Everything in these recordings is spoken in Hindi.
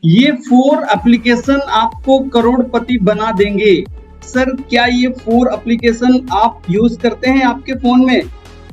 ये 4 एप्लीकेशन आपको करोड़पति बना देंगे। सर क्या ये 4 एप्लीकेशन आप यूज करते हैं आपके फोन में?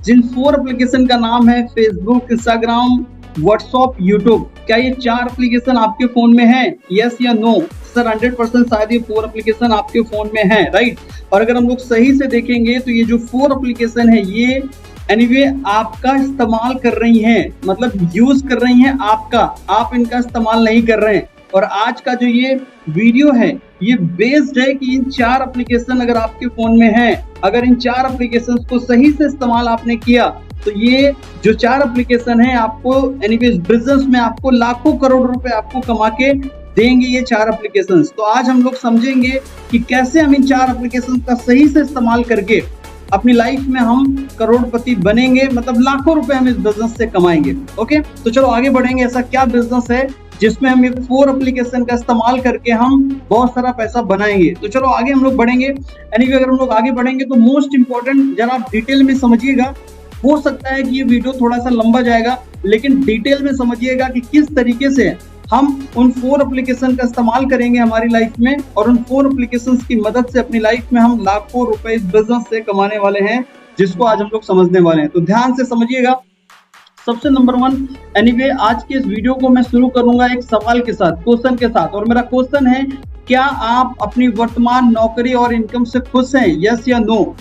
जिन 4 एप्लीकेशन का नाम है फेसबुक, इंस्टाग्राम, व्हाट्सएप, यूट्यूब, क्या ये 4 एप्लीकेशन आपके फोन में है? यस या नो? सर 100% शायद ये 4 एप्लीकेशन आपके फोन में है, राइट। और अगर हम लोग सही से देखेंगे तो ये जो 4 एप्लीकेशन है ये एनीवे आपका इस्तेमाल कर रही हैं, मतलब यूज कर रही हैं आपका, आप इनका इस्तेमाल नहीं कर रहे हैं। और आज का जो ये वीडियो है ये बेस्ड है कि इन 4 एप्लीकेशन अगर आपके फोन में है, अगर इन 4 एप्लीकेशन को सही से इस्तेमाल आपने किया तो ये जो 4 एप्लीकेशन है आपको एनीवेज बिजनेस में आपको लाखों करोड़ रुपए आपको कमा के देंगे ये 4 एप्लीकेशंस। तो आज हम लोग समझेंगे कि कैसे हम इन 4 एप्लीकेशन का सही से इस्तेमाल करके अपनी लाइफ में हम करोड़पति बनेंगे, मतलब लाखों रुपए हम इस बिजनेस से कमाएंगे। ओके, तो चलो आगे बढ़ेंगे। ऐसा क्या बिजनेस है जिसमें हम ये 4 एप्लीकेशन का इस्तेमाल करके हम बहुत सारा पैसा बनाएंगे? तो चलो आगे हम लोग बढ़ेंगे। एनीवे अगर हम लोग आगे बढ़ेंगे तो मोस्ट इंपॉर्टेंट जरा आप डिटेल में समझिएगा। हो सकता है कि ये वीडियो थोड़ा सा लंबा जाएगा, लेकिन डिटेल में समझिएगा कि किस तरीके से हम उन 4 एप्लीकेशन का इस्तेमाल करेंगे हमारी लाइफ में, और उन 4 एप्लीकेशन की मदद से अपनी लाइफ में हम लाखों रुपए इस बिजनेस से कमाने वाले हैं, जिसको आज हम लोग समझने वाले हैं। तो ध्यान से समझिएगा। सबसे नंबर 1, एनीवे आज के इस वीडियो को मैं शुरू करूंगा एक सवाल के साथ, क्वेश्चन के साथ। और मेरा क्वेश्चन है, क्या आप अपनी वर्तमान नौकरी और इनकम से खुश हैं? यस या नो?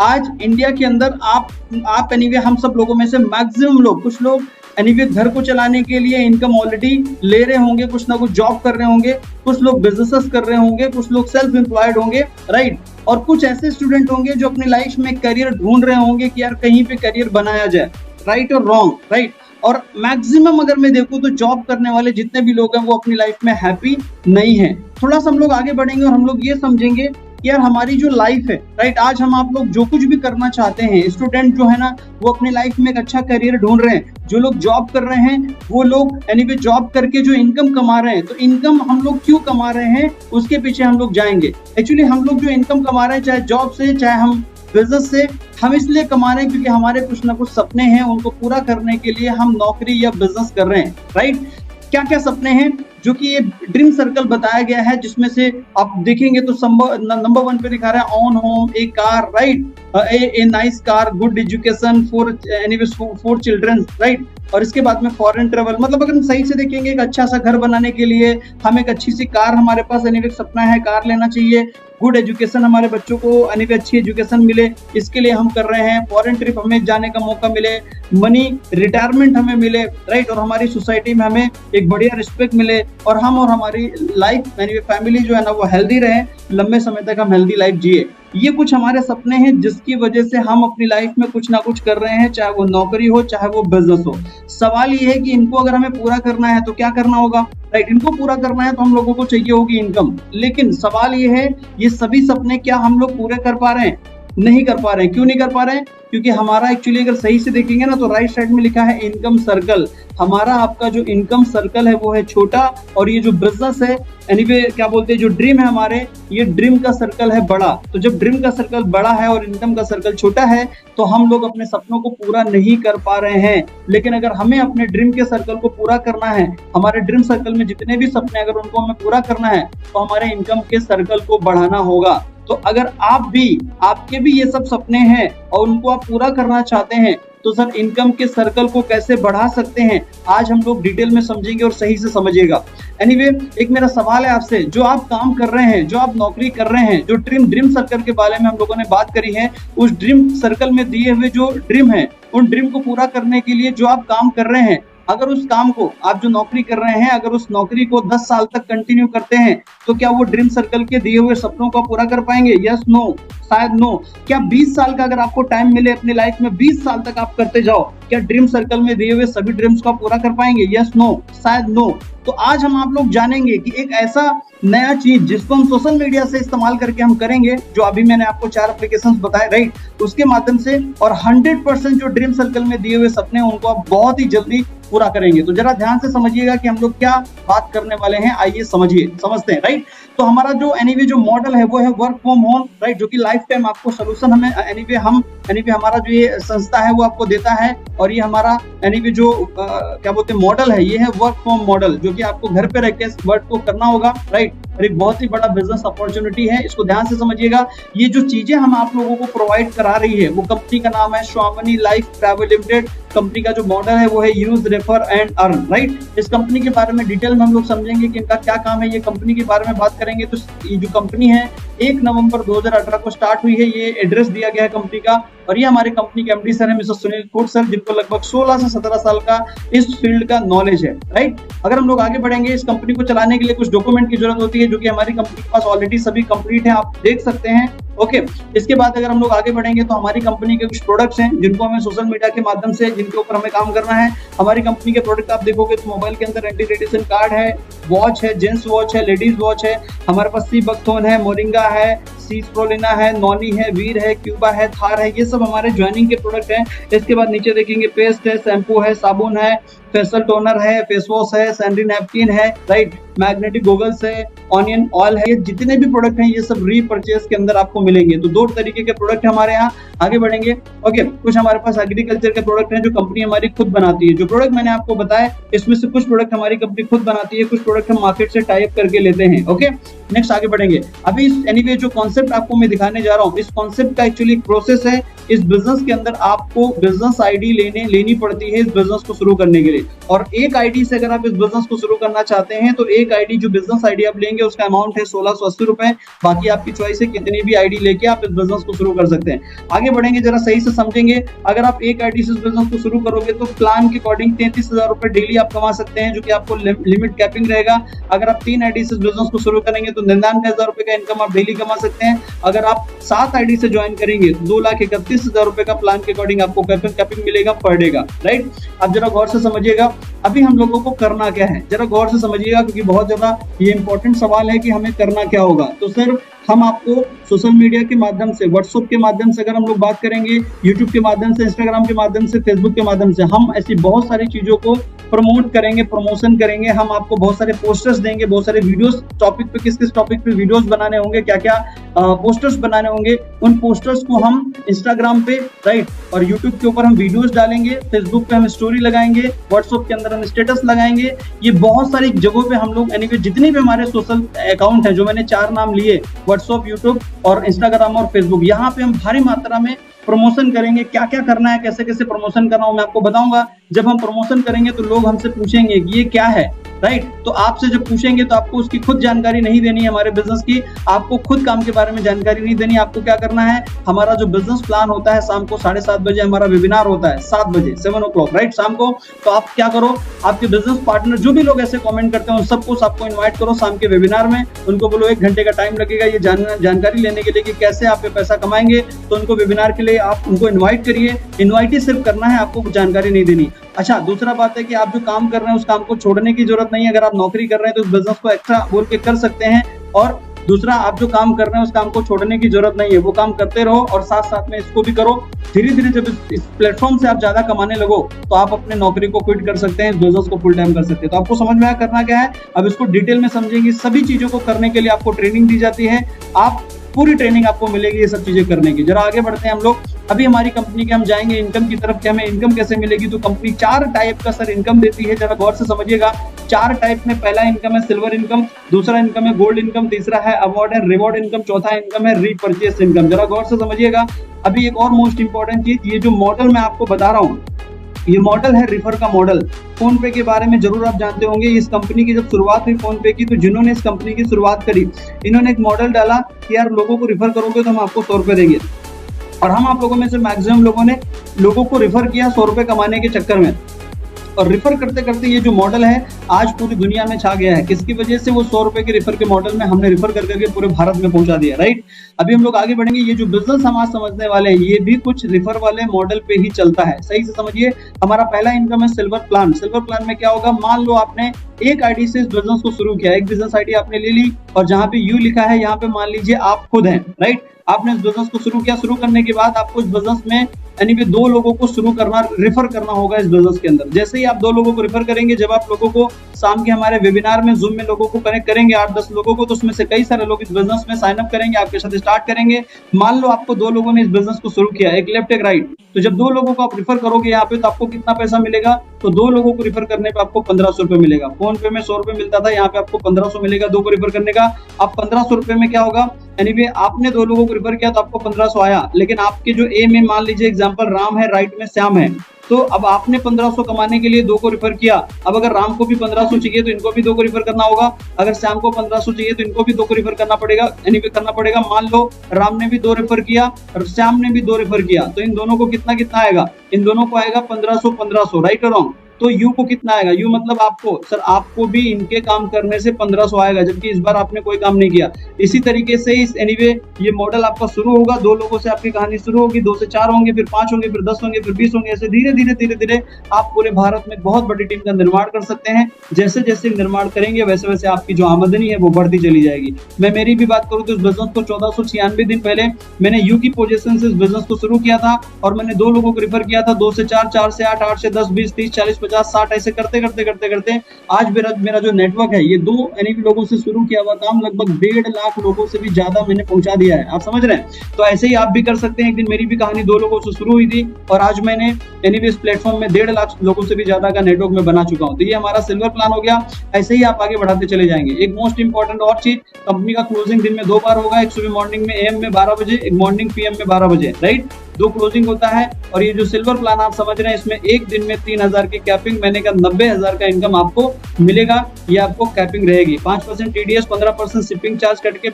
आज इंडिया के अंदर आप एनीवे हम सब लोगों में से मैक्सिमम लोग, कुछ लोग एनीवे घर को चलाने के लिए इनकम ऑलरेडी ले रहे होंगे, कुछ ना कुछ जॉब कर रहे होंगे, कुछ लोग बिजनेसेस कर रहे होंगे, कुछ लोग सेल्फ एम्प्लॉयड होंगे, राइट। और कुछ ऐसे स्टूडेंट होंगे जो अपनी लाइफ में करियर ढूंढ रहे होंगे कि यार कहीं पे करियर बनाया जाए, राइट और रॉन्ग, राइट। और मैक्सिमम अगर मैं देखूं तो जॉब करने वाले जितने भी लोग हैं वो अपनी लाइफ में हैप्पी नहीं है। थोड़ा सा हम लोग आगे बढ़ेंगे और हम लोग ये समझेंगे यार हमारी जो लाइफ है, राइट, आज हम आप लोग जो कुछ भी करना चाहते हैं, स्टूडेंट जो है ना वो अपनी लाइफ में एक अच्छा करियर ढूंढ रहे हैं, जो लोग जॉब कर रहे हैं वो लोग एनीवे जॉब करके जो इनकम कमा रहे हैं, तो इनकम हम लोग क्यों कमा रहे हैं उसके पीछे हम लोग जाएंगे। एक्चुअली हम लोग जो इनकम कमा रहे हैं, चाहे जॉब से चाहे हम बिजनेस से, हम इसलिए कमा रहे हैं क्योंकि हमारे कुछ ना कुछ सपने हैं, उनको पूरा करने के लिए हम नौकरी या बिजनेस कर रहे हैं, राइट। क्या क्या सपने हैं जो कि ये ड्रीम सर्कल बताया गया है, जिसमें से आप देखेंगे तो नंबर 1 पे दिखा रहा है on home, A car, right, a nice car, good education for children, right. और इसके बाद में फॉरेन ट्रेवल, मतलब अगर हम सही से देखेंगे एक अच्छा सा घर बनाने के लिए हम एक अच्छी सी कार, हमारे पास एनीवे सपना है कार लेना चाहिए, गुड एजुकेशन हमारे बच्चों को एनीवे अच्छी एजुकेशन मिले, इसके लिए हम कर रहे हैं, फॉरेन ट्रिप हमें जाने का मौका मिले, मनी रिटायरमेंट हमें मिले, राइट, और हमारी सोसाइटी में हमें एक बढ़िया रिस्पेक्ट मिले, और हम और हमारी लाइफ एनीवे फैमिली जो है ना वो हेल्दी रहे, लंबे समय तक हम हेल्दी लाइफ जिए। ये कुछ हमारे सपने हैं जिसकी वजह से हम अपनी लाइफ में कुछ ना कुछ कर रहे हैं, चाहे वो नौकरी हो चाहे वो बिजनेस हो। सवाल ये है कि इनको अगर हमें पूरा करना है तो क्या करना होगा, राइट। इनको पूरा करना है तो हम लोगों को चाहिए होगी इनकम, लेकिन सवाल ये है ये सभी सपने क्या हम लोग पूरे कर पा रहे हैं? नहीं कर पा रहे हैं। क्यों नहीं कर पा रहे हैं? क्योंकि हमारा एक्चुअली अगर सही से देखेंगे ना तो राइट साइड में लिखा है इनकम सर्कल। हमारा आपका जो इनकम सर्कल है वो है छोटा, और ये जो बिजनेस है एनीवे क्या बोलते हैं जो ड्रीम है हमारे, ये ड्रीम का सर्कल है बड़ा। तो जब ड्रीम का सर्कल बड़ा है और इनकम का सर्कल छोटा है तो हम लोग अपने सपनों को पूरा नहीं कर पा रहे हैं। लेकिन अगर हमें अपने ड्रीम के सर्कल को पूरा करना है, हमारे ड्रीम सर्कल में जितने भी सपने अगर उनको हमें पूरा करना है तो हमारे इनकम के सर्कल को बढ़ाना होगा। तो अगर आपके भी ये सब सपने हैं और उनको आप पूरा करना चाहते हैं तो सर इनकम के सर्कल को कैसे बढ़ा सकते हैं, आज हम लोग डिटेल में समझेंगे और सही से समझिएगा। एनीवे एक मेरा सवाल है आपसे, जो आप काम कर रहे हैं, जो आप नौकरी कर रहे हैं, जो ड्रीम सर्कल के बारे में हम लोगों ने बात करी है, उस ड्रीम सर्कल में दिए हुए जो ड्रीम है उन ड्रीम को पूरा करने के लिए जो आप काम कर रहे हैं, अगर उस काम को आप जो नौकरी कर रहे हैं अगर उस नौकरी को 10 साल तक कंटिन्यू करते हैं तो क्या वो ड्रीम सर्कल के दिए हुए सपनों को पूरा कर पाएंगे? Yes no? शायद नो। क्या 20 साल का अगर आपको टाइम मिले अपनी लाइफ में, 20 साल तक आप करते जाओ, क्या ड्रीम सर्कल में दिए हुए सभी ड्रीम्स को आप पूरा कर पाएंगे? Yes no? शायद नो। तो आज हम आप लोग जानेंगे कि एक ऐसा नया चीज जिसको हम सोशल मीडिया से इस्तेमाल करके हम करेंगे, जो अभी मैंने आपको 4 एप्लीकेशंस बताए, राइट, उसके माध्यम से, और 100% जो ड्रीम सर्कल में दिए हुए सपने उनको आप बहुत ही जल्दी पूरा करेंगे। तो जरा ध्यान से समझिएगा कि हम लोग क्या बात करने वाले हैं, आइए समझते हैं, राइट। तो हमारा जो एनीवे जो मॉडल है वो है वर्क फ्रॉम होम, राइट, जो कि लाइफ टाइम आपको सोल्यूशन हमें एनीवे हमारा जो ये संस्था है वो आपको देता है। और ये हमारा एनीवे जो क्या बोलते हैं मॉडल है, ये है वर्क फ्रॉम मॉडल, जो कि आपको घर पे रह के वर्क को करना होगा, राइट। और एक बहुत ही बड़ा बिजनेस अपॉर्चुनिटी है, इसको ध्यान से समझिएगा। ये जो चीजें हम आप लोगों को प्रोवाइड करा रही है वो कंपनी का नाम है स्वामिनी लाइफ ट्रैवल लिमिटेड। कंपनी का जो मॉडल है वो है use, refer and earn, right. इस कंपनी के बारे में डिटेल में हम लोग समझेंगे कि इनका क्या काम है, ये कंपनी के बारे में बात करेंगे। तो ये जो कंपनी है 1 नवंबर 2018 को स्टार्ट हुई है, ये एड्रेस दिया गया है कंपनी का। और ये हमारे कंपनी के एमडी सर है मिस्टर सुनील कोट सर, जिनको लगभग 16 से 17 साल का इस फील्ड का नॉलेज है, राइट। अगर हम लोग आगे बढ़ेंगे, इस कंपनी को चलाने के लिए कुछ डॉक्यूमेंट की जरूरत होती है, जो कि हमारी कंपनी के पास ऑलरेडी सभी कंप्लीट है, आप देख सकते हैं, ओके। इसके बाद अगर हम लोग आगे बढ़ेंगे तो हमारी कंपनी के कुछ प्रोडक्ट्स हैं जिनको हमें सोशल मीडिया के माध्यम से, जिनके ऊपर हमें काम करना है। हमारी कंपनी के प्रोडक्ट आप देखोगे तो मोबाइल के अंदर एंटी रेडिएशन कार्ड है, वॉच है, जेंट्स वॉच है, लेडीज वॉच है, हमारे पास सी बकथोन है, मोरिंगा है, सी स्प्रोलिना है, नॉनी है, वीर है, क्यूबा है, थार है, ये सब हमारे ज्वाइनिंग के प्रोडक्ट हैं। इसके बाद नीचे देखेंगे पेस्ट है, शैम्पू है, साबुन है, फेशियल टोनर है, फेस वॉश है, सैनिटरी नैपकिन है, राइट, मैग्नेटिक गॉगल्स है, ऑनियन ऑयल है, ये जितने भी प्रोडक्ट हैं ये सब रीपर्चेज के अंदर आपको मिलेंगे। तो 2 तरीके के प्रोडक्ट हमारे यहाँ। आगे बढ़ेंगे, ओके। कुछ हमारे पास एग्रीकल्चर के प्रोडक्ट हैं जो कंपनी हमारी खुद बनाती है। जो प्रोडक्ट मैंने आपको बताया इसमें से कुछ प्रोडक्ट हमारी कंपनी खुद बनाती है, कुछ प्रोडक्ट हम मार्केट से टाई अप करके लेते हैं, ओके। नेक्स्ट आगे बढ़ेंगे। अभी एनीवे जो कॉन्सेप्ट आपको मैं दिखाने जा रहा हूँ, इस कॉन्सेप्ट का एक्चुअली प्रोसेस है। इस बिजनेस के अंदर आपको बिजनेस आईडी लेनी पड़ती है इस बिजनेस को शुरू करने के लिए। और एक आईडी से अगर आप इस बिजनेस को शुरू करना चाहते हैं तो एक आईडी जो बिजनेस आईडी आप लेंगे उसका अमाउंट है 1680 रुपए। बाकी आपकी चॉइस है, कितनी भी आईडी लेके आप इस बिजनेस को शुरू कर सकते हैं। आगे बढ़ेंगे, जरा सही से समझेंगे। अगर आप एक आईडी से इस बिजनेस को शुरू करोगे तो प्लान के अकॉर्डिंग 33,000 रुपए डेली आप कमा सकते हैं, जो कि आपको लिमिट कैपिंग रहेगा। अगर आप 3 आईडी से इस बिजनेस को शुरू करेंगे तो 99,000 रुपए का इनकम आप डेली कमा सकते हैं। अगर आप 7 आईडी से ज्वाइन करेंगे तो 2,31,000 रुपए का प्लान के अकॉर्डिंग आपको कैपिंग मिलेगा पर डे का, राइट। अब जरा गौर से समझिएगा अभी हम लोगों को करना क्या है, जरा गौर से समझिएगा, क्योंकि बहुत ज्यादा ये इंपॉर्टेंट सवाल है कि हमें करना क्या होगा। तो सर हम आपको सोशल मीडिया के माध्यम से, व्हाट्सएप के माध्यम से अगर हम लोग बात करेंगे, यूट्यूब के माध्यम से, इंस्टाग्राम के माध्यम से, फेसबुक के माध्यम से, हम ऐसी बहुत सारी चीजों को प्रमोट करेंगे, प्रमोशन करेंगे। हम आपको बहुत सारे पोस्टर्स देंगे, बहुत सारे वीडियोस, टॉपिक पे किस टॉपिक पे वीडियोस बनाने होंगे, क्या क्या पोस्टर्स बनाने होंगे, उन पोस्टर्स को हम इंस्टाग्राम पे, राइट, और यूट्यूब के ऊपर हम वीडियोस डालेंगे, फेसबुक पे हम स्टोरी लगाएंगे, व्हाट्सएप के अंदर हम स्टेटस लगाएंगे। ये बहुत सारी जगहों पे हम लोग यानी जितने भी हमारे सोशल अकाउंट है, जो मैंने 4 नाम लिए, व्हाट्सएप, यूट्यूब और इंस्टाग्राम और फेसबुक, यहाँ पे हम भारी मात्रा में प्रमोशन करेंगे। क्या क्या करना है, कैसे कैसे प्रमोशन करना हो मैं आपको बताऊंगा। जब हम प्रमोशन करेंगे तो लोग हमसे पूछेंगे कि ये क्या है, राइट। तो आपसे जब पूछेंगे तो आपको उसकी खुद जानकारी नहीं देनी है, हमारे बिजनेस की आपको खुद काम के बारे में जानकारी नहीं देनी। आपको क्या करना है, हमारा जो बिजनेस प्लान होता है शाम को 7:30 बजे हमारा वेबिनार होता है, 7 बजे 7 o'clock, राइट, शाम को। तो आप क्या करो, आपके बिजनेस पार्टनर जो भी लोग ऐसे कमेंट करते हैं उन सबको आपको इन्वाइट करो शाम के वेबिनार में। उनको बोलो 1 घंटे का टाइम लगेगा ये जानकारी लेने के लिए कि कैसे आप पैसा कमाएंगे। तो उनको वेबिनार के लिए आप उनको इन्वाइट करिए। इन्वाइट ही सिर्फ करना है, आपको जानकारी नहीं देनी। अच्छा, दूसरा बात है कि आप जो काम कर रहे हैं उस काम को छोड़ने की जरूरत नहीं है। अगर आप नौकरी कर रहे हैं तो उस बिजनेस को एक्स्ट्रा बोल के कर सकते हैं। और दूसरा, आप जो काम कर रहे हैं उस काम को छोड़ने की जरूरत नहीं है, वो काम करते रहो और साथ साथ में इसको भी करो। धीरे धीरे जब इस प्लेटफॉर्म से आप ज्यादा कमाने लगो तो आप अपने नौकरी को क्विट कर सकते हैं, बिजनेस को फुल टाइम कर सकते हैं। तो आपको समझ में आया करना क्या है। अब इसको डिटेल में समझेंगे। सभी चीजों को करने के लिए आपको ट्रेनिंग दी जाती है, आप पूरी ट्रेनिंग आपको मिलेगी ये सब चीजें करने की। जरा आगे बढ़ते हैं हम लोग। अभी हमारी कंपनी के हम जाएंगे इनकम की तरफ कि हमें इनकम कैसे मिलेगी। तो कंपनी 4 टाइप का सर इनकम देती है, जरा गौर से समझिएगा। 4 टाइप में, पहला इनकम है सिल्वर इनकम, दूसरा इनकम है गोल्ड इनकम, तीसरा है अवार्ड एंड रिवॉर्ड इनकम, चौथा इनकम है रीपरचेस इनकम। जरा गौर से समझिएगा। अभी एक और मोस्ट इंपॉर्टेंट चीज, ये जो मॉडल मैं आपको बता रहा हूँ, ये मॉडल है रिफर का मॉडल। फोन पे के बारे में जरूर आप जानते होंगे। इस कंपनी की जब शुरुआत हुई फोन पे की, तो जिन्होंने इस कंपनी की शुरुआत करी, इन्होंने एक मॉडल डाला कि यार लोगों को रिफर करोगे तो हम आपको 100 रुपए देंगे। और हम आप लोगों में से मैक्सिमम लोगों ने लोगों को रिफर किया 100 रुपए कमाने के चक्कर में। और रिफर करते करते ये जो मॉडल है आज पूरी दुनिया में छा गया है। किसकी वजह से? वो 100 रुपए के रिफर के मॉडल में हमने रिफर कर करके पूरे भारत में पहुंचा दिया, राइट। अभी हम लोग आगे बढ़ेंगे। ये जो बिजनेस हम आज समझने वाले हैं ये भी कुछ रिफर वाले मॉडल पे ही चलता है। सही से समझिए। हमारा पहला इनकम है सिल्वर प्लान। सिल्वर प्लान में क्या होगा, मान लो आपने एक आईडी से इस बिजनेस को शुरू किया, एक बिजनेस आईडी आपने ले ली और जहां पे यू लिखा है यहाँ पे मान लीजिए आप खुद हैं, राइट। आपने इस बिजनेस को शुरू किया, शुरू करने के बाद आपको इस बिजनेस में यानी कि 2 लोगों को शुरू करना, रेफर करना होगा इस बिजनेस के अंदर। जैसे ही आप 2 लोगों को रेफर करेंगे, जब आप लोगों को शाम के हमारे वेबिनार में जूम में लोगों को कनेक्ट करेंगे 8-10 लोगों को, तो उसमें से कई सारे लोग इस बिजनेस में साइन अप करेंगे, आपके साथ स्टार्ट करेंगे। मान लो आपको 2 लोगों ने इस बिजनेस को शुरू किया, एक लेफ्ट एक राइट, तो जब 2 लोगों को आप रेफर करोगे यहाँ पे, तो आपको कितना पैसा मिलेगा? तो 2 लोगों को रेफर करने पे आपको 1500 रुपए मिलेगा। फोन पे में 100 रुपए मिलता था, यहाँ पे आपको 1500 मिलेगा 2 को रेफर करने का। अब 1500 रुपए में क्या होगा? यानी कि आपने 2 लोगों को रेफर किया तो आपको 1500 आया, लेकिन आपके जो ए में मान लीजिए एग्जांपल राम है, राइट में श्याम है, तो अब आपने 1500 कमाने के लिए 2 को रेफर किया। अब अगर राम को भी 1500 चाहिए तो इनको भी 2 को रेफर करना होगा, अगर श्याम को 1500 चाहिए तो इनको भी 2 को रेफर करना पड़ेगा, यानी कि करना पड़ेगा। मान लो राम ने भी 2 रेफर किया और श्याम ने भी 2 रेफर किया, तो इन दोनों को कितना कितना आएगा? इन दोनों को आएगा 1500 1500, राइट और रॉन्ग? तो यू को कितना आएगा? यू मतलब आपको, सर आपको भी इनके काम करने से 1500 आएगा, जबकि इस बार आपने कोई काम नहीं किया। इसी तरीके से इस एनीवे ये मॉडल आपका शुरू होगा, 2 लोगों से आपकी कहानी शुरू होगी, 2 से 4 होंगे, फिर 5 होंगे, फिर 10 होंगे, फिर 20 होंगे, ऐसे धीरे धीरे धीरे धीरे आप पूरे भारत में बहुत बड़ी टीम का निर्माण कर सकते हैं। जैसे जैसे निर्माण करेंगे वैसे वैसे आपकी जो आमदनी है वो बढ़ती चली जाएगी। मैं मेरी भी बात करूँ तो इस बिजनेस को 1496 दिन पहले मैंने यू की पोजीशन से इस बिजनेस को शुरू किया था, और मैंने 2 लोगों को रेफर किया था, 2 से 4, 4 से 8, 8 से 10, 20, 30, 40, 50, 60, ऐसे करते करते करते करते आज मेरा जो नेटवर्क है, ये 2 यानी कि लोगों से शुरू किया हुआ काम लगभग 1.5 लाख लोगों से भी ज्यादा मैंने पहुंचा दिया है। आप समझ रहे हैं? तो ऐसे ही आप भी कर सकते हैं। एक दिन मेरी भी कहानी 2 लोगों से शुरू हुई थी और आज मैंने यानी कि इस प्लेटफॉर्म में 1.5 लाख लोगों से भी ज्यादा का नेटवर्क में बना चुका हूं। तो ये हमारा सिल्वर प्लान हो गया। ऐसे ही आप आगे बढ़ाते चले जाएंगे। एक मोस्ट इंपॉर्टेंट और चीज, कंपनी का क्लोजिंग दिन में 2 बार होगा, एक सुबह मॉर्निंग में एम में 12 बजे, एक मॉर्निंग पीएम में 12 बजे, राइट? 2 क्लोजिंग होता है। और ये जो सिल्वर प्लान आप समझ रहे हैं, इसमें एक दिन में 3000 की कैपिंग, मैंने कहा 90,000 का इनकम आपको मिलेगा। ये आपको कैपिंग रहेगी। 5% टीडीएस, 15% शिपिंग चार्ज कट के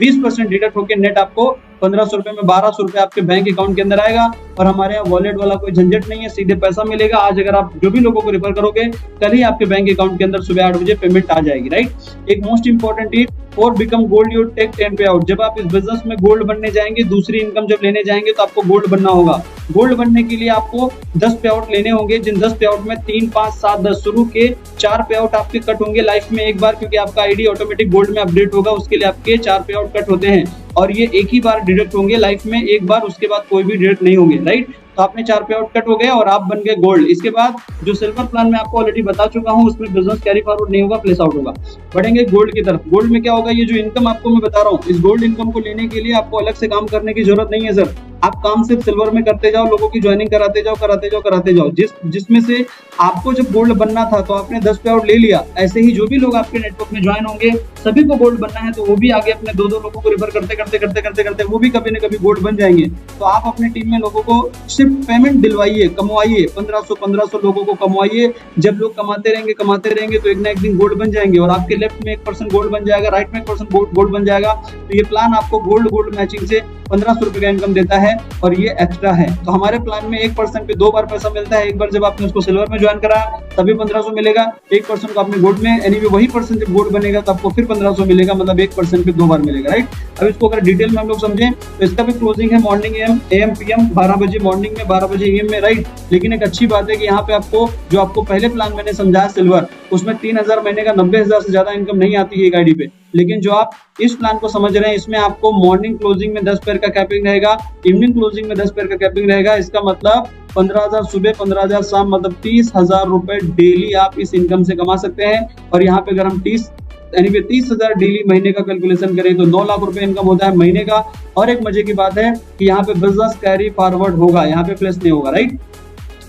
20% डिडक्ट होकर नेट आपको 1500 रुपए में 1200 रुपए आपके बैंक अकाउंट के अंदर आएगा। और हमारे यहाँ वॉलेट वाला कोई झंझट नहीं है, सीधे पैसा मिलेगा। आज अगर आप जो भी लोगों को रेफर करोगे, कल ही आपके बैंक अकाउंट के अंदर सुबह 8 बजे पेमेंट आ जाएगी, राइट? एक most important tip, for become gold you take 10 pay out. जब आप इस बिजनेस में गोल्ड बनने जाएंगे, दूसरी इनकम जब लेने जाएंगे, तो आपको गोल्ड बनना होगा। गोल्ड बनने के लिए आपको 10 पे आउट लेने होंगे, जिन 10 पे आउट में 3, 5, 7, 10 शुरू के 4 पे आउट आपके कट होंगे लाइफ में एक बार, क्योंकि आपका आईडी ऑटोमेटिक गोल्ड में अपडेट होगा, उसके लिए आपके 4 पे आउट कट होते हैं। और ये एक ही बार डिडक्ट होंगे लाइफ में एक बार, उसके बाद कोई भी डिडक्ट नहीं होंगे, राइट? तो आपने 4 पे आउट कट हो गए और आप बन गए गोल्ड। इसके बाद जो सिल्वर प्लान में आपको ऑलरेडी बता चुका हूँ, उसमें बिजनेस कैरी फॉरवर्ड नहीं होगा, प्लेस आउट होगा। बढ़ेंगे गोल्ड की तरफ। गोल्ड में क्या होगा? ये जो इनकम आपको मैं बता रहा हूँ, इस गोल्ड इनकम को लेने के लिए आपको अलग से काम करने की जरूरत नहीं है सर। आप काम सिर्फ सिल्वर में करते जाओ, लोगों की ज्वाइनिंग कराते जाओ कराते जाओ कराते जाओ। जिसमें से आपको जब गोल्ड बनना था तो आपने 10 पे आउट ले लिया, ऐसे ही जो भी लोग आपके नेटवर्क में ज्वाइन होंगे सभी को गोल्ड बनना है, तो वो भी आगे अपने 2-2 लोगों को रेफर करते करते करते करते करते वो भी कभी न कभी गोल्ड बन जाएंगे। तो आप अपनी टीम में लोगों को सिर्फ पेमेंट दिलवाइए, कमवाइए, 1500 लोगों को कमवाइए। जब लोग कमाते रहेंगे तो एक ना एक दिन गोल्ड बन जाएंगे। और आपके लेफ्ट में 1% गोल्ड बन जाएगा, राइट में 1% गोल्ड बन जाएगा। तो ये प्लान आपको गोल्ड मैचिंग से 1500 रुपए का इनकम देता है और ये एक्स्ट्रा है। तो हमारे प्लान में 1% पे 2 बार पैसा मिलता है। एक बार जब आपने उसको सिल्वर में ज्वाइन कराया तभी 1500 मिलेगा, 1% को आपने गोल्ड में, यानी कि वही परसेंट जब गोल्ड बनेगा तो आपको फिर 1500 मिलेगा, मतलब 1% पे 2 बार मिलेगा, राइट? अब इसको अगर डिटेल में हम लोग समझें तो इसका भी क्लोजिंग है मॉर्निंग एम पीएम 12 बजे, मॉर्निंग में 12 बजे एम में, राइट? लेकिन एक अच्छी बात है कि यहाँ पे आपको जो आपको पहले प्लान मैंने समझाया सिल्वर, उसमें 3000 महीने का 90,000 से ज्यादा इनकम नहीं आती है एक आईडी पे। लेकिन जो आप इस प्लान को समझ रहे हैं, इसमें आपको मॉर्निंग क्लोजिंग में 10 पेयर का कैपिंग रहेगा, इवनिंग क्लोजिंग में 10 पेयर का कैपिंग रहेगा। इसका मतलब 15,000 सुबह, 15,000 शाम, मतलब 30,000 रुपए डेली आप इस इनकम से कमा सकते हैं। और यहाँ पे अगर हम 30,000 डेली महीने का कैलकुलेशन करें तो 9 लाख रुपए इनकम होता है महीने का। और एक मजे की बात है कि यहाँ पे बिजनेस कैरी फॉरवर्ड होगा, यहाँ पे प्लस नहीं होगा, राइट?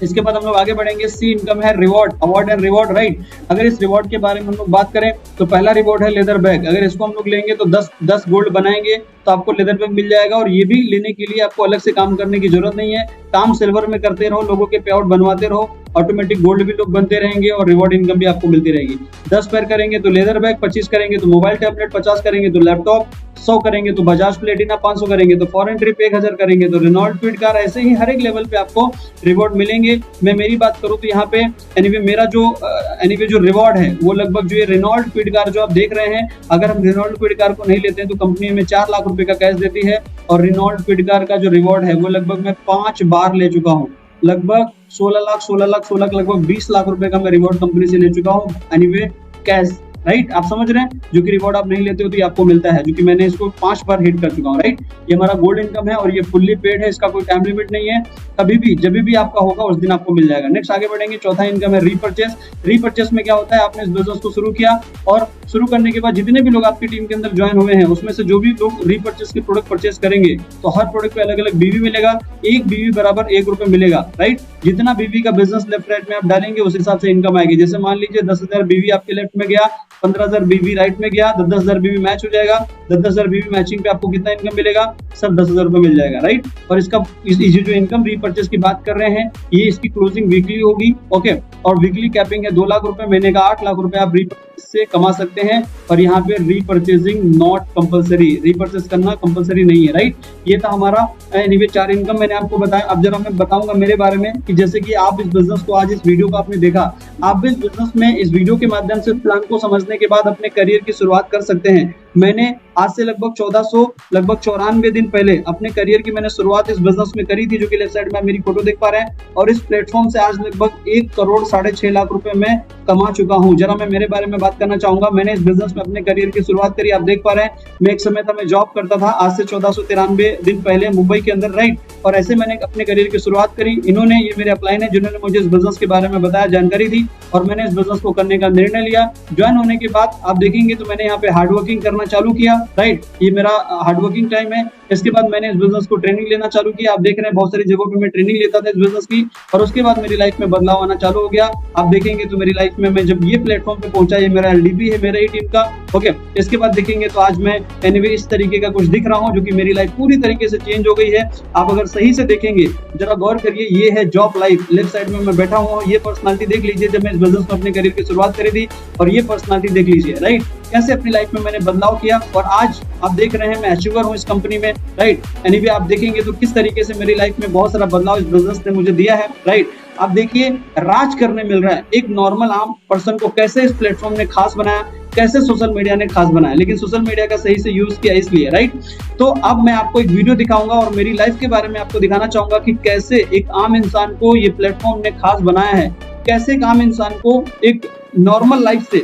इसके बाद हम लोग आगे बढ़ेंगे। सी इनकम है reward, award and reward, right? अगर इस रिवॉर्ड के बारे में हम लोग बात करें तो पहला रिवॉर्ड है लेदर बैग। अगर इसको हम लोग लेंगे तो 10 गोल्ड बनाएंगे तो आपको लेदर बैग मिल जाएगा। और ये भी लेने के लिए आपको अलग से काम करने की जरूरत नहीं है। काम सिल्वर में करते रहो, लोगों के पे आउट बनवाते रहो, ऑटोमेटिक गोल्ड भी लोग बनते रहेंगे और रिवॉर्ड इनकम भी आपको मिलती रहेगी। 10 पेयर करेंगे तो लेदर बैग, 25 करेंगे तो मोबाइल टैबलेट, 50 करेंगे तो लैपटॉप, 100 करेंगे तो बजाज प्लेटिना, 500 करेंगे तो फॉरेन ट्रिप, 1000 करेंगे तो रेनॉल्ट क्विड कार। ऐसे ही हर एक लेवल पे आपको रिवॉर्ड मिलेंगे। मैं मेरी बात करूं तो यहाँ पे एनीवे मेरा जो रिवॉर्ड है वो लगभग जो ये रेनॉल्ट क्विड कार जो आप देख रहे हैं, अगर हम रेनॉल्ट क्विड कार को नहीं लेते हैं तो कंपनी में 4 लाख रुपए का कैश देती है। और रेनॉल्ट क्विड कार का जो रिवॉर्ड है वो लगभग मैं 5 बार ले चुका हूँ। लगभग 16 लाख लगभग 20 लाख रुपए का मैं रिवॉर्ड कंपनी से ले चुका हूँ, एनीवे कैश। राइट, आप समझ रहे हैं, जो कि रिवॉर्ड आप नहीं लेते हो तो ये आपको मिलता है, जो कि मैंने इसको 5 बार हिट कर चुका हूँ, राइट। ये हमारा गोल्ड इनकम है और ये फुल्ली पेड है, इसका कोई टाइम लिमिट नहीं है, कभी भी जब भी आपका होगा उस दिन आपको मिल जाएगा। नेक्स्ट आगे बढ़ेंगे, चौथा इनकम है रीपरचेस। रीपरचेस में क्या होता है, आपने इस बिजनेस को शुरू किया और शुरू करने के बाद जितने भी लोग आपकी टीम के अंदर ज्वाइन हुए हैं उसमें से जो भी लोग रीपरचेस के प्रोडक्ट परचेस करेंगे तो हर प्रोडक्ट पे अलग अलग बीवी मिलेगा, एक बीवी बराबर 1 रुपए मिलेगा, राइट। जितना बीवी का बिजनेस लेफ्ट राइट में आप डालेंगे उस हिसाब से इनकम आएगी। जैसे मान लीजिए 10,000 बीवी आपके लेफ्ट में गया, 15,000 बीवी राइट में गया, 10,000 बीवी मैच हो जाएगा, 10,000 बीवी मैचिंग पे आपको कितना इनकम मिलेगा, सब 10,000 रुपए मिल जाएगा, राइट। और इसका जो इनकम रीपरचेस की बात कर रहे हैं ये इसकी क्लोजिंग वीकली होगी, ओके। और वीकली कैपिंग है 2 लाख रुपए, महीने का 8 लाख रुपए आप रीपरचेस से कमा सकते हैं। और यहाँ पे रीपरचेसिंग नॉट कंपलसरी, रीपरचेस करना कंपलसरी नहीं है, राइट। ये था हमारा एनीवे 4 इनकम मैंने आपको बताया। अब जरा मैं बताऊंगा मेरे बारे में कि जैसे कि आप इस बिजनेस को, आज इस वीडियो को आपने देखा, आप भी इस बिजनेस में इस वीडियो के माध्यम से प्लान को समझने के बाद अपने करियर की शुरुआत कर सकते हैं। मैंने आज से लगभग 1494 दिन पहले अपने करियर की मैंने शुरुआत इस बिजनेस में करी थी, जो कि लेफ्ट साइड में मेरी फोटो देख पा रहे हैं। और इस प्लेटफॉर्म से आज लगभग 1 करोड़ 6.5 लाख रुपए मैं कमा चुका हूं। जरा मैं मेरे बारे में बात करना चाहूंगा। मैंने इस बिजनेस में अपने करियर की शुरुआत करी, आप देख पा रहे हैं। मैं एक समय था मैं जॉब करता था, आज से 1493 दिन पहले मुंबई के अंदर, राइट। और ऐसे मैंने अपने करियर की शुरुआत करी। इन्होंने, ये मेरे अपलाइन है जिन्होंने मुझे इस बिजनेस के बारे में बताया, जानकारी दी और मैंने इस बिजनेस को करने का निर्णय लिया। ज्वाइन होने के बाद आप देखेंगे तो मैंने यहाँ पे हार्डवर्किंग करना चालू किया, राइट। ये मेरा हार्डवर्किंग टाइम है। इसके बाद मैंने इस बिजनेस को ट्रेनिंग लेना चालू किया। आप देख रहे हैं बहुत सारी जगहों पे मैं ट्रेनिंग लेता था इस बिजनेस की। और उसके बाद मेरी लाइफ में बदलाव आना चालू हो गया। आप देखेंगे तो मेरी लाइफ में मैं जब ये प्लेटफॉर्म पे पहुंचा, ये मेरा एलडीपी है, मेरा ही टीम का, ओके। इसके बाद देखेंगे तो आज मैं एनीवे इस तरीके का कुछ दिख रहा हूँ, जो कि मेरी लाइफ पूरी तरीके से चेंज हो गई है। आप अगर सही से देखेंगे, जरा गौर करिए, ये है जॉब लाइफ। लेफ्ट साइड में मैं बैठा हुआ हूँ, ये पर्सनालिटी देख लीजिए जब मैं इस बिजनेस में अपने करियर की शुरुआत करी थी, और ये पर्सनालिटी देख लीजिए, राइट। कैसे अपनी लाइफ में मैंने बदलाव किया और आज आप देख रहे हैं मैं अचीवर हूँ इस कंपनी में, राइट। एनीवे आप देखेंगे तो किस तरीके से मेरी लाइफ में बहुत सारा बदलाव इस बिजनेस ने मुझे दिया है, राइट। आप देखिए राज करने मिल रहा है। एक नॉर्मल आम पर्सन को कैसे इस प्लेटफॉर्म ने खास बनाया, कैसे सोशल मीडिया ने खास बनाया, लेकिन सोशल मीडिया का सही से यूज किया इसलिए, राइट। तो अब मैं आपको एक वीडियो दिखाऊंगा और मेरी लाइफ के बारे में आपको दिखाना चाहूंगा कि कैसे एक आम इंसान को ये प्लेटफॉर्म ने खास बनाया है, कैसे एक आम इंसान को एक नॉर्मल लाइफ से,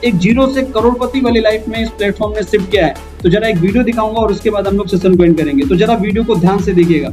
एक जीरो से करोड़पति वाली लाइफ में इस प्लेटफॉर्म ने शिफ्ट किया है। तो जरा एक वीडियो दिखाऊंगा और उसके बाद हम लोग सेशन को एंड करेंगे। तो जरा वीडियो को ध्यान से देखिएगा।